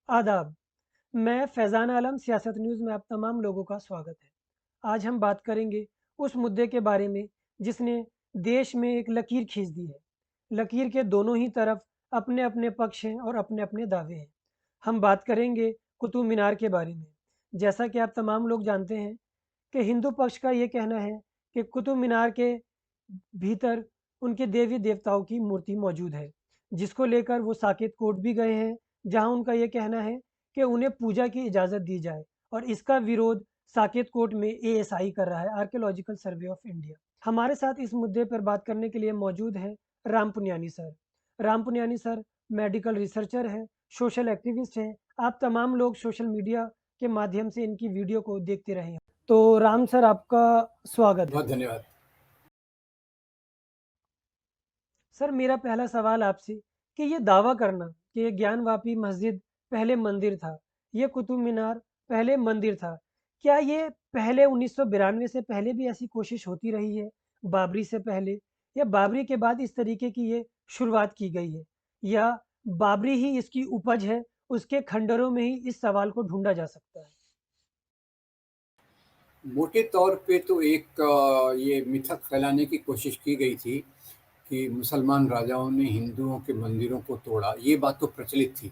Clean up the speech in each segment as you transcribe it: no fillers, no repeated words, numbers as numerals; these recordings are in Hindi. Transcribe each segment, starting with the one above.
आदाब। मैं फैज़ान आलम सियासत न्यूज़ में आप तमाम लोगों का स्वागत है। आज हम बात करेंगे उस मुद्दे के बारे में जिसने देश में एक लकीर खींच दी है। लकीर के दोनों ही तरफ अपने-अपने पक्ष हैं और अपने-अपने दावे हैं। हम बात करेंगे कुतुब मीनार के बारे में। जैसा कि आप तमाम लोग जानते हैं कि हिंदू पक्ष का ये कहना है कि कुतुब मीनार के भीतर उनके देवी-देवताओं की मूर्ति मौजूद है, जिसको लेकर वो साकेत कोर्ट भी गए हैं, जहाँ उनका ये कहना है कि उन्हें पूजा की इजाज़त दी जाए और इसका विरोध साकेत कोर्ट में एएसआई कर रहा है, आर्कियोलॉजिकल सर्वे ऑफ इंडिया। हमारे साथ इस मुद्दे पर बात करने के लिए मौजूद हैं Ram Puniyani sir. Ram Puniyani sir medical researcher हैं, सोशल एक्टिविस्ट हैं। आप तमाम लोग सोशल मीडिया के माध्यम से इनकी वीडियो को देखते रहे हैं। तो राम सर आपका स्वागत है। बहुत धन्यवाद। सर मेरा पहला सवाल आपसे कि ये दावा करना कि ये ज्ञानवापी मस्जिद पहले मंदिर था, ये कुतुब मीनार पहले मंदिर था, क्या ये पहले 1992 से पहले भी ऐसी कोशिश होती रही है, बाबरी से पहले या बाबरी के बाद इस तरीके की ये शुरुआत की गई है? या बाबरी ही इसकी उपज है, उसके खंडहरों में ही इस सवाल को ढूँढा जा सकता है? मोटे तौर पे तो एक ये मिथक फैलाने की कोशिश की गई थी कि मुसलमान राजाओं ने हिंदुओं के मंदिरों को तोड़ा, ये बात तो प्रचलित थी।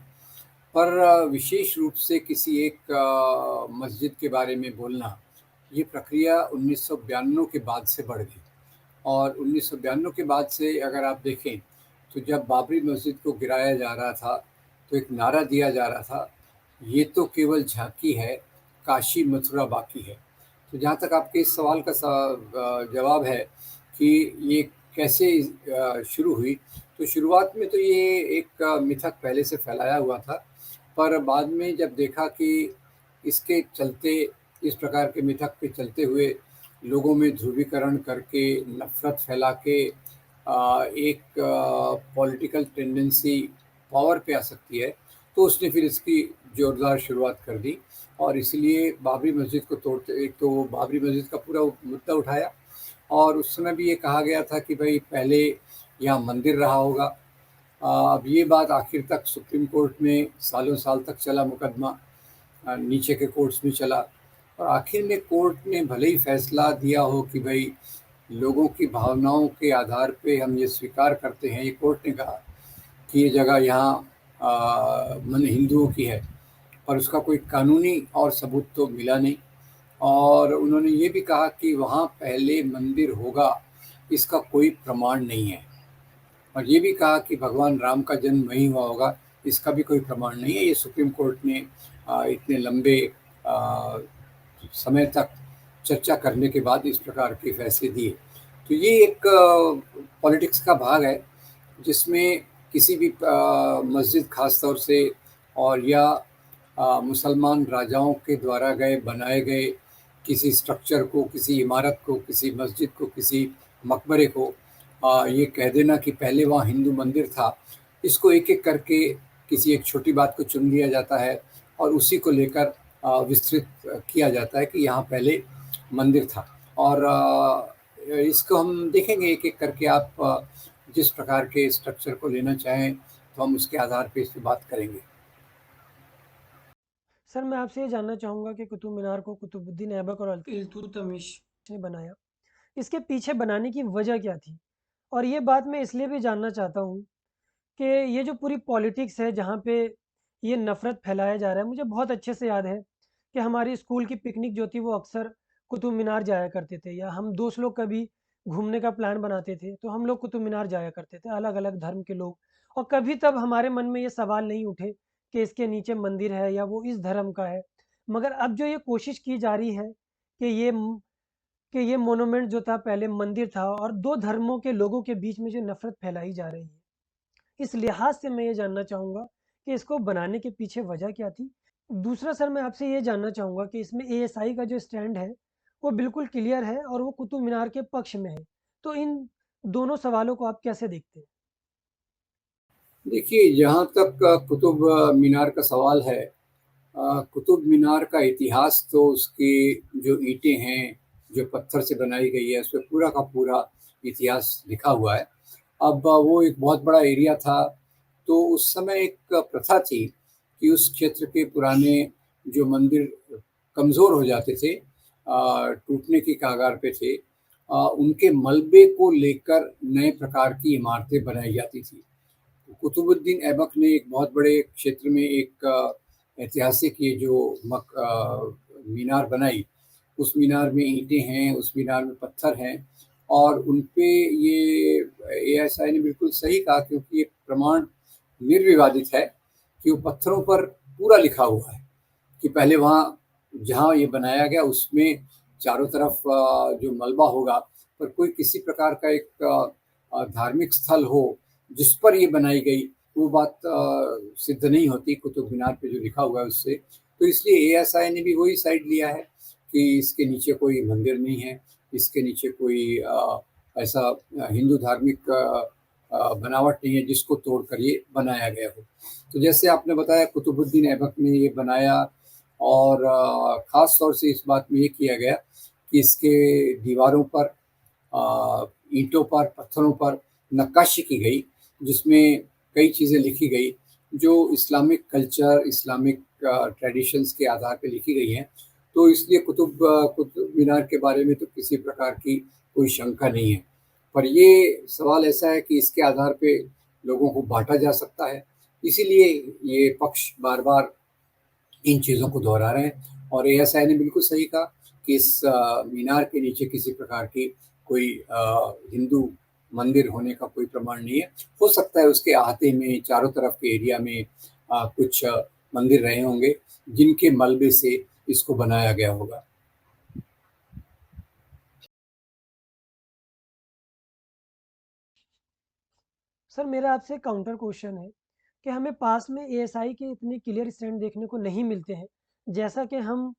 पर विशेष रूप से किसी एक मस्जिद के बारे में बोलना, ये प्रक्रिया 1992 के बाद से बढ़ गई। और 1992 के बाद से अगर आप देखें, तो जब बाबरी मस्जिद को गिराया जा रहा था, तो एक नारा दिया जा रहा था, ये तो केवल झांकी है, काशी मथुरा बाकी है। तो जहाँ तक आपके इस सवाल का जवाब है कि ये कैसे शुरू हुई, तो शुरुआत में तो ये एक मिथक पहले से फैलाया हुआ था, पर बाद में जब देखा कि इसके चलते, इस प्रकार के मिथक के चलते हुए लोगों में ध्रुवीकरण करके, नफ़रत फैला के एक पॉलिटिकल टेंडेंसी पावर पे आ सकती है, तो उसने फिर इसकी ज़ोरदार शुरुआत कर दी। और इसलिए बाबरी मस्जिद को तोड़ते, एक तो बाबरी मस्जिद का पूरा मुद्दा उठाया और उस समय भी ये कहा गया था कि भाई पहले यहाँ मंदिर रहा होगा। अब ये बात आखिर तक सुप्रीम कोर्ट में सालों साल तक चला मुकदमा, नीचे के कोर्ट्स में चला और आखिर में कोर्ट ने भले ही फैसला दिया हो कि भाई लोगों की भावनाओं के आधार पे हम ये स्वीकार करते हैं, ये कोर्ट ने कहा कि ये जगह यहाँ मन हिंदुओं की है, पर उसका कोई कानूनी और सबूत तो मिला नहीं। और उन्होंने ये भी कहा कि वहाँ पहले मंदिर होगा, इसका कोई प्रमाण नहीं है। और ये भी कहा कि भगवान राम का जन्म वहीं हुआ होगा, इसका भी कोई प्रमाण नहीं है। ये सुप्रीम कोर्ट ने इतने लंबे अ, समय तक चर्चा करने के बाद इस प्रकार के फैसले दिए। तो ये एक पॉलिटिक्स का भाग है, जिसमें किसी भी मस्जिद ख़ास तौर से और या मुसलमान राजाओं के द्वारा बनाए गए किसी स्ट्रक्चर को, किसी इमारत को, किसी मस्जिद को, किसी मकबरे को ये कह देना कि पहले वहाँ हिंदू मंदिर था, इसको एक-एक करके किसी एक छोटी बात को चुन लिया जाता है और उसी को लेकर विस्तृत किया जाता है कि यहाँ पहले मंदिर था। और इसको हम देखेंगे एक-एक करके, आप जिस प्रकार के स्ट्रक्चर को लेना चाहें, तो हम उसके आधार पे इस पे बात करेंगे। सर मैं आपसे ये जानना चाहूँगा कि कुतुब मीनार को कुतुबुद्दीन ऐबक और इल्तुतमिश ने बनाया। इसके पीछे बनाने की वजह क्या थी? और ये बात मैं इसलिए भी जानना चाहता हूँ कि ये जो पूरी पॉलिटिक्स है जहाँ पे ये नफ़रत फैलाया जा रहा है, मुझे बहुत अच्छे से याद है कि हमारी स्कूल की पिकनिक जो थी वो अक्सर कुतुब मीनार जाया करते थे या हम दोस्त लोग कभी घूमने का प्लान बनाते थे, तो हम लोग कुतुब मीनार जाया करते थे, अलग-अलग धर्म के लोग। और कभी तब हमारे मन में ये सवाल नहीं उठे कि इसके नीचे मंदिर है या वो इस धर्म का है। मगर अब जो ये कोशिश की जा रही है कि ये मोनूमेंट जो था पहले मंदिर था और 2 धर्मों के लोगों के बीच में जो नफ़रत फैलाई जा रही है, इस लिहाज से मैं ये जानना चाहूँगा कि इसको बनाने के पीछे वजह क्या थी? दूसरा सर मैं आपसे ये जानना चाहूँगा कि इसमें एएसआई का जो स्टैंड है, वो बिल्कुल क्लियर है और वो कुतुब मीनार के पक्ष में है। तो इन दोनों सवालों को आप कैसे देखते हैं? देखिए, जहाँ तक कुतुब मीनार का सवाल है, कुतुब मीनार का इतिहास तो उसकी जो ईंटें हैं, जो पत्थर से बनाई गई है, उसमें पूरा का पूरा इतिहास लिखा हुआ है। अब वो एक बहुत बड़ा एरिया था, तो उस समय एक प्रथा थी कि उस क्षेत्र के पुराने जो मंदिर कमज़ोर हो जाते थे, टूटने की कगार पे थे, उनके मलबे को लेकर नए प्रकार की इमारतें बनाई जाती थी। कुतुबुद्दीन ऐबक ने एक बहुत बड़े क्षेत्र में एक ऐतिहासिक ये जो मीनार बनाई, उस मीनार में ईंटें हैं, उस मीनार में पत्थर हैं और उन पे ये एएसआई ने बिल्कुल सही कहा, क्योंकि ये प्रमाण निर्विवादित है कि वो पत्थरों पर पूरा लिखा हुआ है कि पहले वहाँ जहाँ ये बनाया गया उसमें चारों तरफ जो मलबा होगा, पर कोई किसी प्रकार का एक धार्मिक स्थल हो जिस पर ये बनाई गई, वो बात सिद्ध नहीं होती कुतुब मीनार पे जो लिखा हुआ है उससे। तो इसलिए एएसआई ने भी वही साइड लिया है कि इसके नीचे कोई मंदिर नहीं है, इसके नीचे कोई ऐसा हिंदू धार्मिक बनावट नहीं है जिसको तोड़कर ये बनाया गया हो। तो जैसे आपने बताया कुतुबुद्दीन ऐबक ने ये बनाया और ख़ास तौर से इस बात में ये किया गया कि इसके दीवारों पर ईंटों पर, पत्थरों पर नक्काशी की गई, जिसमें कई चीज़ें लिखी गई जो इस्लामिक कल्चर, इस्लामिक ट्रेडिशंस के आधार पे लिखी गई हैं। तो इसलिए कुतुब मीनार के बारे में तो किसी प्रकार की कोई शंका नहीं है। पर ये सवाल ऐसा है कि इसके आधार पे लोगों को बाँटा जा सकता है, इसीलिए ये पक्ष बार-बार इन चीज़ों को दोहरा रहे हैं और एएसआई ने बिल्कुल सही कहा कि इस मीनार के नीचे किसी प्रकार की कोई हिंदू मंदिर होने का कोई प्रमाण नहीं है। हो सकता है उसके अहाते में चारों तरफ के एरिया में कुछ मंदिर रहे होंगे, जिनके मलबे से इसको बनाया गया होगा। सर मेरा आपसे काउंटर क्वेश्चन है कि हमें पास में एएसआई के इतने क्लियर स्टैंड देखने को नहीं मिलते हैं, जैसा कि हम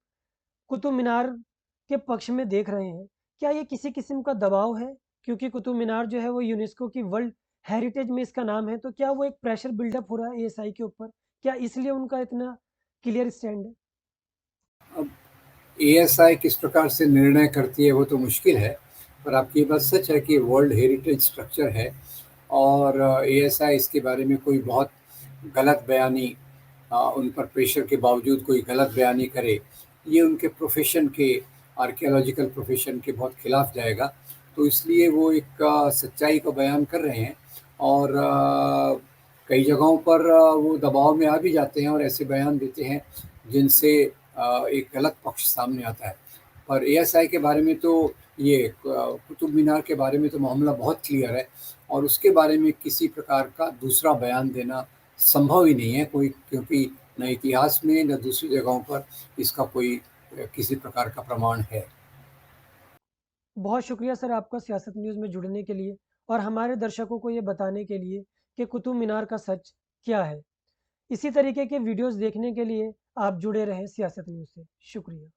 कुतुब मीनार के पक्ष में देख रहे हैं। क्या ये किसी किस्म का दबाव है? क्योंकि कुतुब मीनार जो है वो यूनेस्को की वर्ल्ड हेरिटेज में इसका नाम है, तो क्या वो एक प्रेशर बिल्डअप हो रहा है एएसआई के ऊपर? क्या इसलिए उनका इतना क्लियर स्टैंड है? अब एएसआई किस प्रकार से निर्णय करती है वो तो मुश्किल है, पर आपकी ये बात सच है कि वर्ल्ड हेरिटेज स्ट्रक्चर है और एएसआई इसके बारे में कोई बहुत गलत बयानी उन पर प्रेशर के बावजूद कोई गलत बयानी करे, ये उनके प्रोफ़ेशन के आर्कियोलॉजिकल प्रोफ़ेशन के बहुत खिलाफ जाएगा। तो इसलिए वो एक सच्चाई का बयान कर रहे हैं और कई जगहों पर वो दबाव में आ भी जाते हैं और ऐसे बयान देते हैं जिनसे एक गलत पक्ष सामने आता है। पर एएसआई के बारे में तो ये कुतुब मीनार के बारे में तो मामला बहुत क्लियर है और उसके बारे में किसी प्रकार का दूसरा बयान देना संभव ही नहीं है कोई, क्योंकि न इतिहास में न दूसरी जगहों पर इसका कोई किसी प्रकार का प्रमाण है। बहुत शुक्रिया सर आपका सियासत न्यूज़ में जुड़ने के लिए और हमारे दर्शकों को ये बताने के लिए कि कुतुब मीनार का सच क्या है। इसी तरीके के वीडियोज़ देखने के लिए आप जुड़े रहें सियासत न्यूज़ से। शुक्रिया।